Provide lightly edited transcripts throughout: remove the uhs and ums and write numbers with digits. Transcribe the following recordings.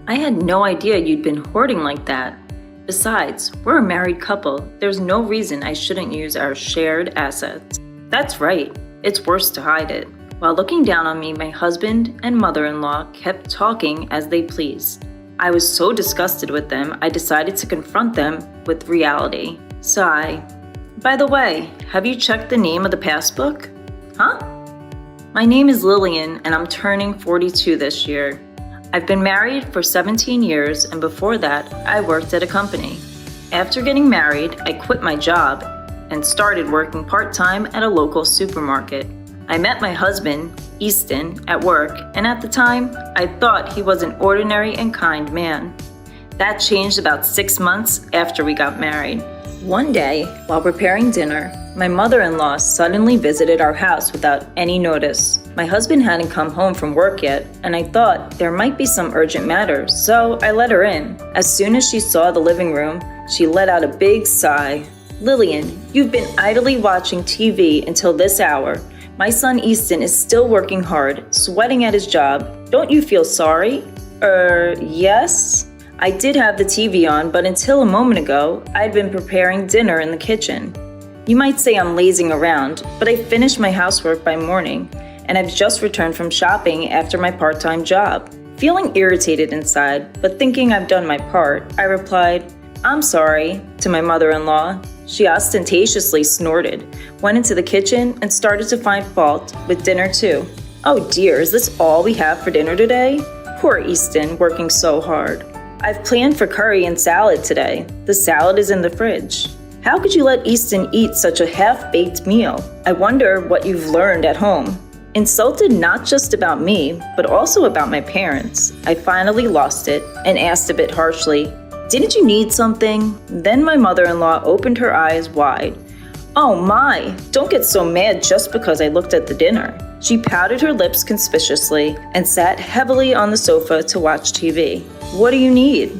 I had no idea you'd been hoarding like that. Besides, we're a married couple. There's no reason I shouldn't use our shared assets. That's right. It's worse to hide it. While looking down on me, my husband and mother-in-law kept talking as they pleased. I was so disgusted with them, I decided to confront them with reality. Sigh. By the way, have you checked the name of the passbook? Huh? My name is Lillian and I'm turning 42 this year. I've been married for 17 years and before that, I worked at a company. After getting married, I quit my job and started working part-time at a local supermarket. I met my husband, Easton, at work, and at the time, I thought he was an ordinary and kind man. That changed about 6 months after we got married. One day, while preparing dinner, my mother-in-law suddenly visited our house without any notice. My husband hadn't come home from work yet, and I thought there might be some urgent matter, so I let her in. As soon as she saw the living room, she let out a big sigh. "Lillian, you've been idly watching TV until this hour. My son Easton is still working hard, sweating at his job. Don't you feel sorry?" Yes? I did have the TV on, but until a moment ago, I'd been preparing dinner in the kitchen. You might say I'm lazing around, but I finished my housework by morning, and I've just returned from shopping after my part-time job. Feeling irritated inside, but thinking I've done my part, I replied, "I'm sorry," to my mother-in-law. She ostentatiously snorted, went into the kitchen, and started to find fault with dinner too. "Oh dear, is this all we have for dinner today? Poor Easton, working so hard. I've planned for curry and salad today. The salad is in the fridge. How could you let Easton eat such a half-baked meal? I wonder what you've learned at home." Insulted not just about me, but also about my parents, I finally lost it and asked a bit harshly, "Didn't you need something?" Then my mother-in-law opened her eyes wide. "Oh my, don't get so mad just because I looked at the dinner." She pouted her lips conspicuously and sat heavily on the sofa to watch TV. "What do you need?"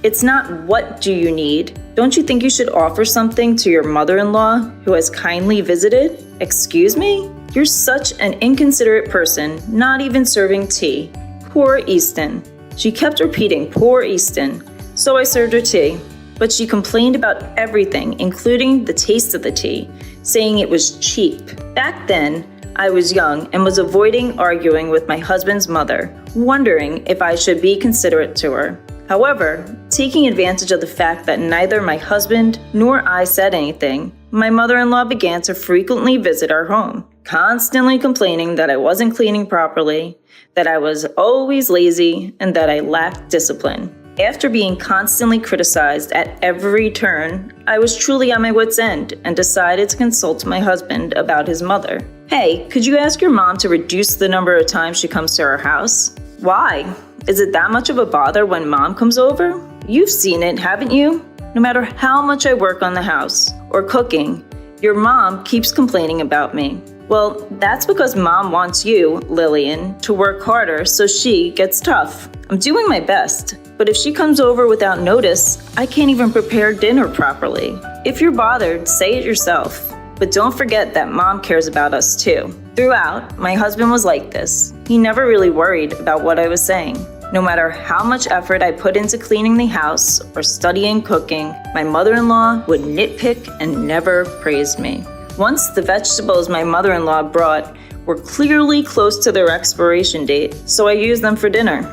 It's not what do you need. Don't you think you should offer something to your mother-in-law who has kindly visited? Excuse me? You're such an inconsiderate person, not even serving tea. Poor Easton. She kept repeating, "Poor Easton." So I served her tea, but she complained about everything, including the taste of the tea, saying it was cheap. Back then, I was young and was avoiding arguing with my husband's mother, wondering if I should be considerate to her. However, taking advantage of the fact that neither my husband nor I said anything, my mother-in-law began to frequently visit our home, constantly complaining that I wasn't cleaning properly, that I was always lazy, and that I lacked discipline. After being constantly criticized at every turn, I was truly at my wit's end and decided to consult my husband about his mother. "Hey, could you ask your mom to reduce the number of times she comes to our house?" "Why? Is it that much of a bother when mom comes over? You've seen it, haven't you? No matter how much I work on the house or cooking, your mom keeps complaining about me." "Well, that's because mom wants you, Lillian, to work harder so she gets tough. I'm doing my best, but if she comes over without notice, I can't even prepare dinner properly. If you're bothered, say it yourself. But don't forget that mom cares about us too." Throughout, my husband was like this. He never really worried about what I was saying. No matter how much effort I put into cleaning the house or studying cooking, my mother-in-law would nitpick and never praise me. Once the vegetables my mother-in-law brought were clearly close to their expiration date, so I used them for dinner.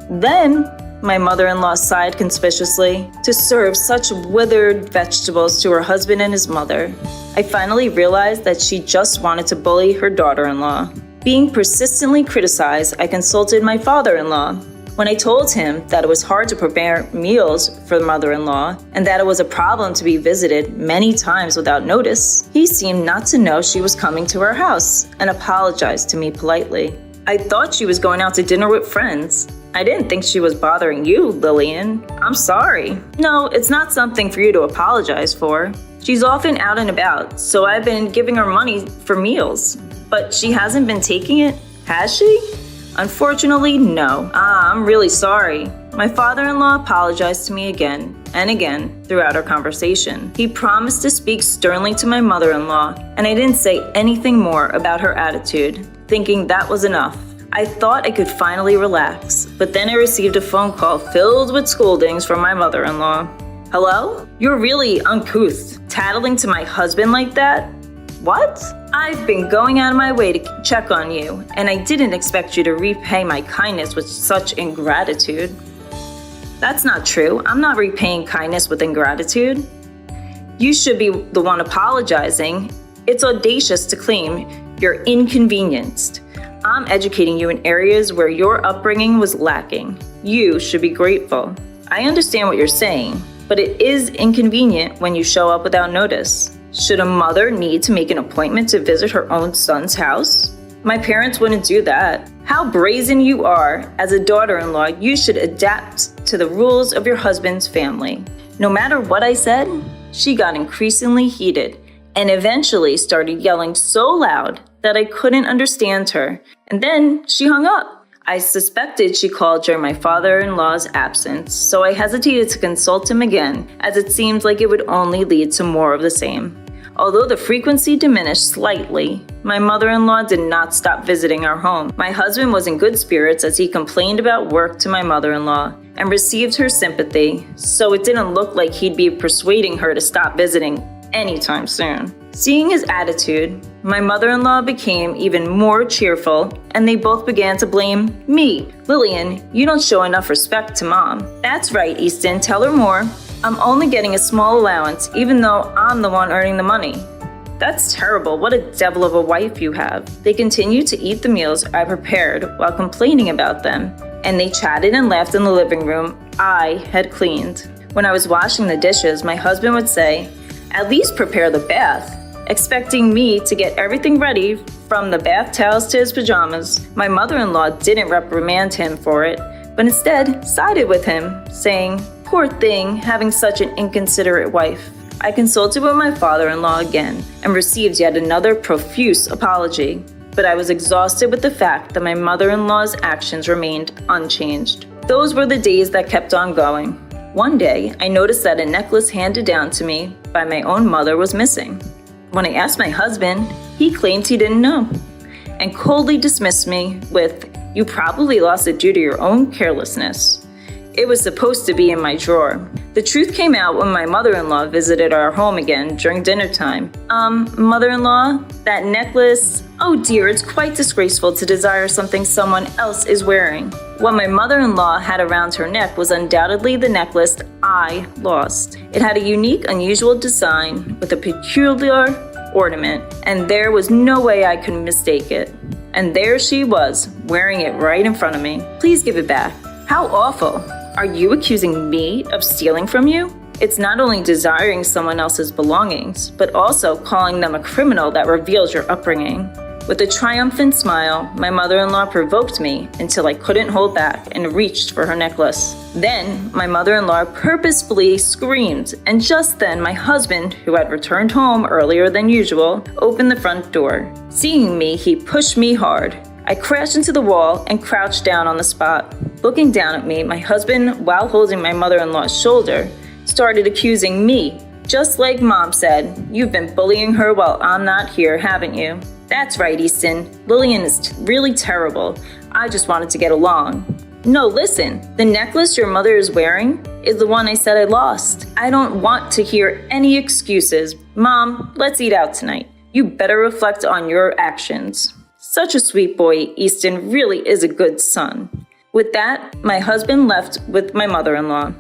Then, my mother-in-law sighed conspicuously to serve such withered vegetables to her husband and his mother. I finally realized that she just wanted to bully her daughter-in-law. Being persistently criticized, I consulted my father-in-law. When I told him that it was hard to prepare meals for the mother-in-law and that it was a problem to be visited many times without notice, he seemed not to know she was coming to our house and apologized to me politely. "I thought she was going out to dinner with friends. I didn't think she was bothering you, Lillian. I'm sorry." "No, it's not something for you to apologize for. She's often out and about, so I've been giving her money for meals. But she hasn't been taking it, has she?" "Unfortunately, no." I'm really sorry." My father-in-law apologized to me again and again throughout our conversation. He promised to speak sternly to my mother-in-law, and I didn't say anything more about her attitude, thinking that was enough. I thought I could finally relax, but then I received a phone call filled with scoldings from my mother-in-law. Hello? You're really uncouth, tattling to my husband like that? What? I've been going out of my way to check on you, and I didn't expect you to repay my kindness with such ingratitude. That's not true. I'm not repaying kindness with ingratitude. You should be the one apologizing. It's audacious to claim you're inconvenienced. I'm educating you in areas where your upbringing was lacking. You should be grateful. I understand what you're saying, but it is inconvenient when you show up without notice. Should a mother need to make an appointment to visit her own son's house? My parents wouldn't do that. How brazen you are. As a daughter-in-law, you should adapt to the rules of your husband's family. No matter what I said, she got increasingly heated and eventually started yelling so loud that I couldn't understand her. And then she hung up. I suspected she called during my father-in-law's absence, so I hesitated to consult him again, as it seemed like it would only lead to more of the same. Although the frequency diminished slightly, my mother-in-law did not stop visiting our home. My husband was in good spirits as he complained about work to my mother-in-law and received her sympathy, so it didn't look like he'd be persuading her to stop visiting anytime soon. Seeing his attitude, my mother-in-law became even more cheerful, and they both began to blame me. Lillian, you don't show enough respect to Mom. That's right, Easton, tell her more. I'm only getting a small allowance, even though I'm the one earning the money. That's terrible. What a devil of a wife you have. They continued to eat the meals I prepared while complaining about them, and they chatted and laughed in the living room I had cleaned. When I was washing the dishes, my husband would say, "At least prepare the bath," expecting me to get everything ready from the bath towels to his pajamas. My mother-in-law didn't reprimand him for it, but instead sided with him, saying, "Poor thing, having such an inconsiderate wife." I consulted with my father-in-law again and received yet another profuse apology, but I was exhausted with the fact that my mother-in-law's actions remained unchanged. Those were the days that kept on going. One day, I noticed that a necklace handed down to me by my own mother was missing. When I asked my husband, he claimed he didn't know and coldly dismissed me with, "You probably lost it due to your own carelessness." It was supposed to be in my drawer. The truth came out when my mother-in-law visited our home again during dinner time. Mother-in-law, that necklace, oh dear, it's quite disgraceful to desire something someone else is wearing. What my mother-in-law had around her neck was undoubtedly the necklace I lost. It had a unique, unusual design with a peculiar ornament, and there was no way I could mistake it. And there she was, wearing it right in front of me. Please give it back. How awful. Are you accusing me of stealing from you? It's not only desiring someone else's belongings, but also calling them a criminal that reveals your upbringing. With a triumphant smile, my mother-in-law provoked me until I couldn't hold back and reached for her necklace. Then, my mother-in-law purposefully screamed, and just then my husband, who had returned home earlier than usual, opened the front door. Seeing me, he pushed me hard. I crashed into the wall and crouched down on the spot. Looking down at me, my husband, while holding my mother-in-law's shoulder, started accusing me. Just like Mom said, "You've been bullying her while I'm not here, haven't you?" "That's right, Easton. Lillian is really terrible. I just wanted to get along." "No, listen. The necklace your mother is wearing is the one I said I lost. I don't want to hear any excuses. Mom, let's eat out tonight. You better reflect on your actions." Such a sweet boy, Easton really is a good son. With that, my husband left with my mother-in-law.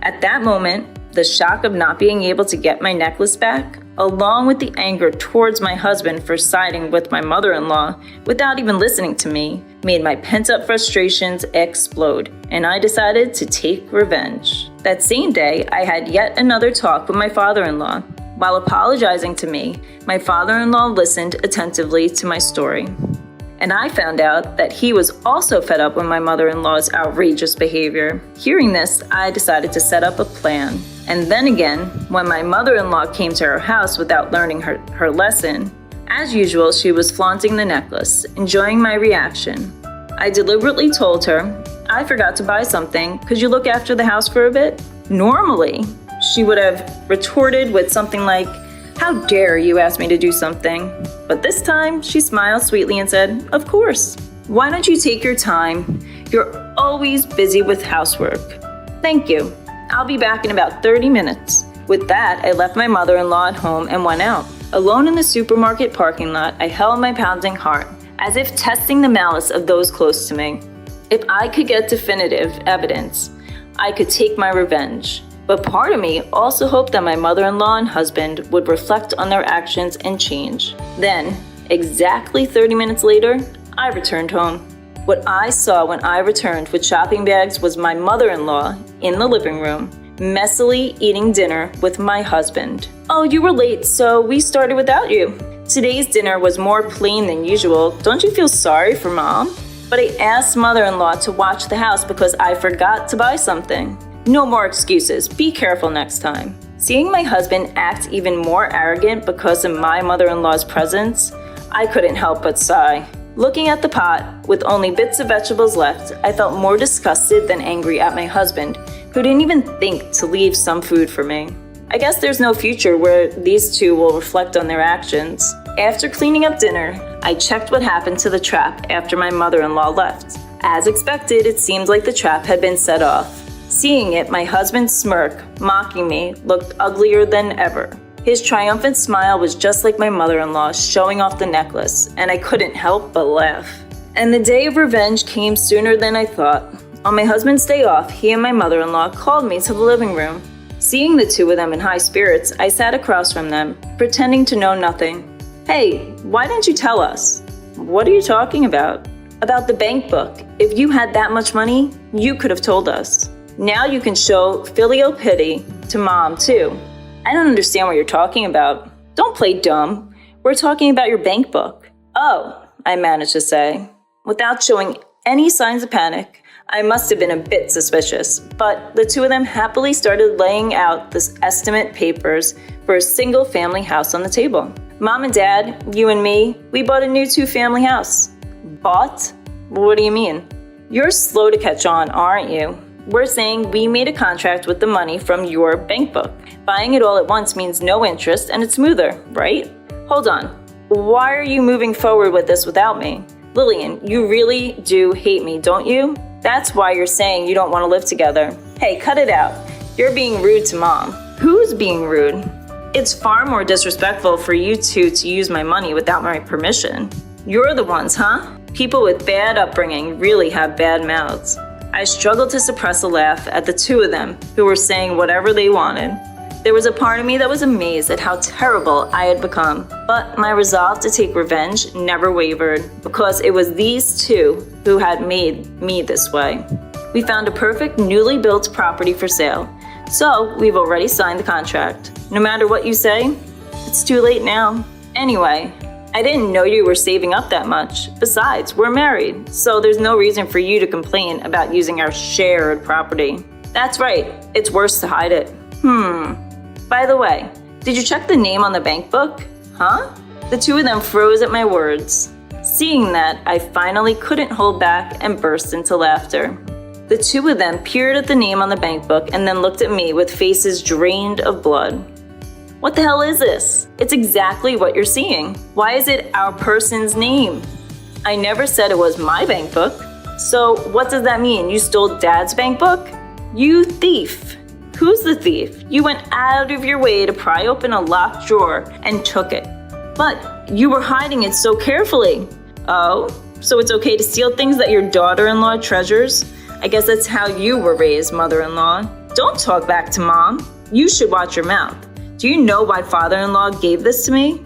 At that moment, the shock of not being able to get my necklace back, along with the anger towards my husband for siding with my mother-in-law without even listening to me, made my pent-up frustrations explode, and I decided to take revenge. That same day, I had yet another talk with my father-in-law. While apologizing to me, my father-in-law listened attentively to my story. And I found out that he was also fed up with my mother-in-law's outrageous behavior. Hearing this, I decided to set up a plan. And then again, when my mother-in-law came to her house without learning her lesson, as usual, she was flaunting the necklace, enjoying my reaction. I deliberately told her, "I forgot to buy something. Could you look after the house for a bit?" Normally, she would have retorted with something like, "How dare you ask me to do something?" But this time, she smiled sweetly and said, "Of course." Why don't you take your time? You're always busy with housework. Thank you. I'll be back in about 30 minutes. With that, I left my mother-in-law at home and went out. Alone in the supermarket parking lot, I held my pounding heart, as if testing the malice of those close to me. If I could get definitive evidence, I could take my revenge. But part of me also hoped that my mother-in-law and husband would reflect on their actions and change. Then, exactly 30 minutes later, I returned home. What I saw when I returned with shopping bags was my mother-in-law in the living room, messily eating dinner with my husband. "Oh, you were late, so we started without you. Today's dinner was more plain than usual. Don't you feel sorry for Mom?" But I asked mother-in-law to watch the house because I forgot to buy something. No more excuses. Be careful next time. Seeing my husband act even more arrogant because of my mother-in-law's presence, I couldn't help but sigh. Looking at the pot, with only bits of vegetables left, I felt more disgusted than angry at my husband, who didn't even think to leave some food for me. I guess there's no future where these two will reflect on their actions. After cleaning up dinner, I checked what happened to the trap after my mother-in-law left. As expected, it seemed like the trap had been set off. Seeing it, my husband's smirk, mocking me, looked uglier than ever. His triumphant smile was just like my mother-in-law showing off the necklace, and I couldn't help but laugh. And the day of revenge came sooner than I thought. On my husband's day off, he and my mother-in-law called me to the living room. Seeing the two of them in high spirits, I sat across from them, pretending to know nothing. "Hey, why didn't you tell us?" "What are you talking about?" "About the bank book. If you had that much money, you could have told us. Now you can show filial piety to Mom, too." "I don't understand what you're talking about." "Don't play dumb. We're talking about your bank book." "Oh," I managed to say. Without showing any signs of panic, I must have been a bit suspicious, but the two of them happily started laying out the estimate papers for a single family house on the table. "Mom and Dad, you and me, we bought a new 2-family house." "Bought? What do you mean?" "You're slow to catch on, aren't you? We're saying we made a contract with the money from your bank book. Buying it all at once means no interest and it's smoother, right?" "Hold on. Why are you moving forward with this without me?" "Lillian, you really do hate me, don't you? That's why you're saying you don't want to live together." "Hey, cut it out. You're being rude to Mom." "Who's being rude?" "It's far more disrespectful for you two to use my money without my permission." "You're the ones, huh? People with bad upbringing really have bad mouths." I struggled to suppress a laugh at the two of them who were saying whatever they wanted. There was a part of me that was amazed at how terrible I had become, but my resolve to take revenge never wavered because it was these two who had made me this way. We found a perfect newly built property for sale, so we've already signed the contract. No matter what you say, it's too late now. Anyway, I didn't know you were saving up that much. Besides, we're married, so there's no reason for you to complain about using our shared property. That's right, it's worse to hide it. By the way, did you check the name on the bank book? Huh? The two of them froze at my words. Seeing that, I finally couldn't hold back and burst into laughter. The two of them peered at the name on the bank book and then looked at me with faces drained of blood. "What the hell is this? It's exactly what you're seeing. Why is it our person's name?" "I never said it was my bank book." "So what does that mean? You stole Dad's bank book?" "You thief." "Who's the thief? You went out of your way to pry open a locked drawer and took it." "But you were hiding it so carefully." "Oh, so it's okay to steal things that your daughter-in-law treasures? I guess that's how you were raised, mother-in-law." "Don't talk back to Mom. You should watch your mouth. Do you know why father-in-law gave this to me?"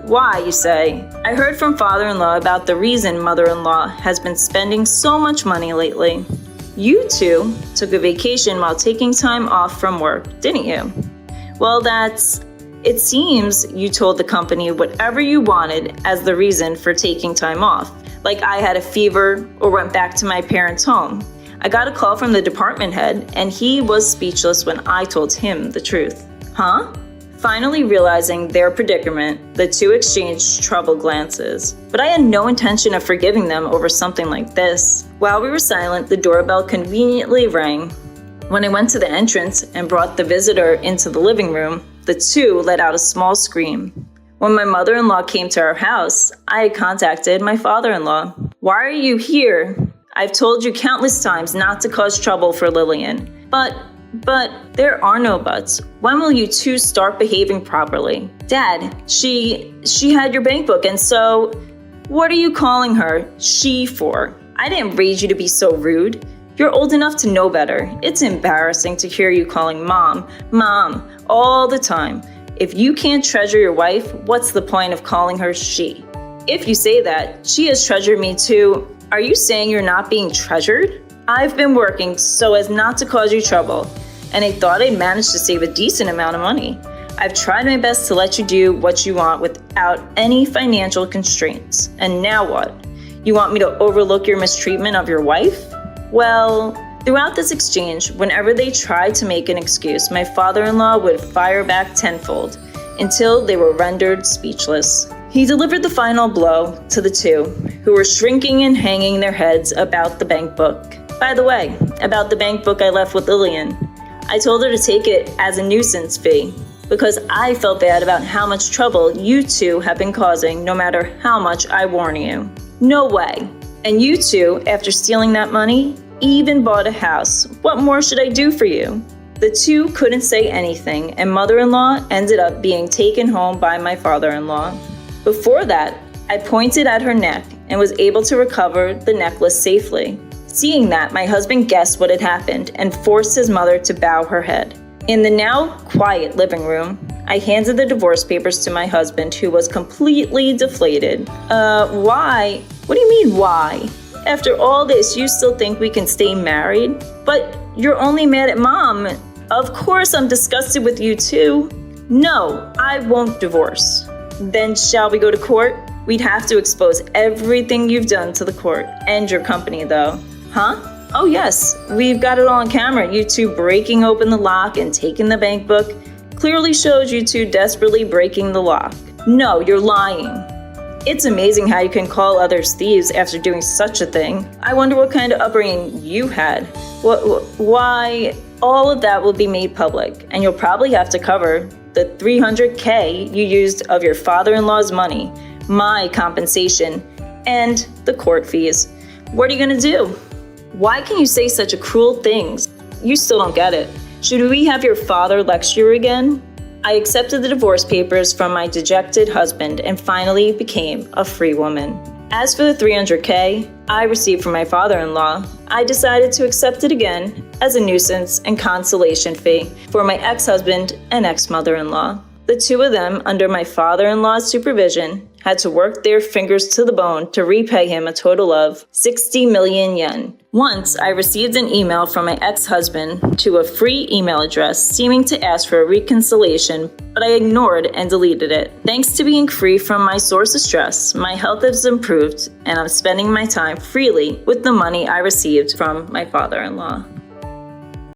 Why, you say? I heard from father-in-law about the reason mother-in-law has been spending so much money lately. You two took a vacation while taking time off from work, didn't you?" "Well, it seems you told the company whatever you wanted as the reason for taking time off, like I had a fever or went back to my parents' home. I got a call from the department head, and he was speechless when I told him the truth." "Huh?" Finally realizing their predicament, the two exchanged troubled glances. But I had no intention of forgiving them over something like this. While we were silent, the doorbell conveniently rang. When I went to the entrance and brought the visitor into the living room, the two let out a small scream. When my mother-in-law came to our house, I had contacted my father-in-law. Why are you here? I've told you countless times not to cause trouble for Lillian. But there are no buts. When will you two start behaving properly? Dad, she had your bank book, and so what are you calling her she for? I didn't raise you to be so rude. You're old enough to know better. It's embarrassing to hear you calling mom all the time. If you can't treasure your wife, what's the point of calling her she? If you say that, she has treasured me too. Are you saying you're not being treasured? I've been working so as not to cause you trouble, and I thought I'd managed to save a decent amount of money. I've tried my best to let you do what you want without any financial constraints. And now what? You want me to overlook your mistreatment of your wife? Well, throughout this exchange, whenever they tried to make an excuse, my father-in-law would fire back tenfold until they were rendered speechless. He delivered the final blow to the two, who were shrinking and hanging their heads about the bank book. By the way, about the bank book I left with Lillian, I told her to take it as a nuisance fee because I felt bad about how much trouble you two have been causing no matter how much I warn you. No way. And you two, after stealing that money, even bought a house. What more should I do for you? The two couldn't say anything, and mother-in-law ended up being taken home by my father-in-law. Before that, I pointed at her neck and was able to recover the necklace safely. Seeing that, my husband guessed what had happened and forced his mother to bow her head. In the now quiet living room, I handed the divorce papers to my husband, who was completely deflated. Why? What do you mean, why? After all this, you still think we can stay married? But you're only mad at Mom. Of course I'm disgusted with you too. No, I won't divorce. Then shall we go to court? We'd have to expose everything you've done to the court and your company though. Huh? Oh yes, we've got it all on camera. You two breaking open the lock and taking the bank book clearly shows you two desperately breaking the lock. No, you're lying. It's amazing how you can call others thieves after doing such a thing. I wonder what kind of upbringing you had. Why? All of that will be made public, and you'll probably have to cover the $300K you used of your father-in-law's money, my compensation, and the court fees. What are you gonna do? Why can you say such cruel things? You still don't get it. Should we have your father lecture you again? I accepted the divorce papers from my dejected husband and finally became a free woman. As for the $300K I received from my father-in-law, I decided to accept it again as a nuisance and consolation fee for my ex-husband and ex-mother-in-law. The two of them, under my father-in-law's supervision, had to work their fingers to the bone to repay him a total of 60 million yen. Once, I received an email from my ex-husband to a free email address seeming to ask for a reconciliation, but I ignored and deleted it. Thanks to being free from my source of stress, my health has improved, and I'm spending my time freely with the money I received from my father-in-law.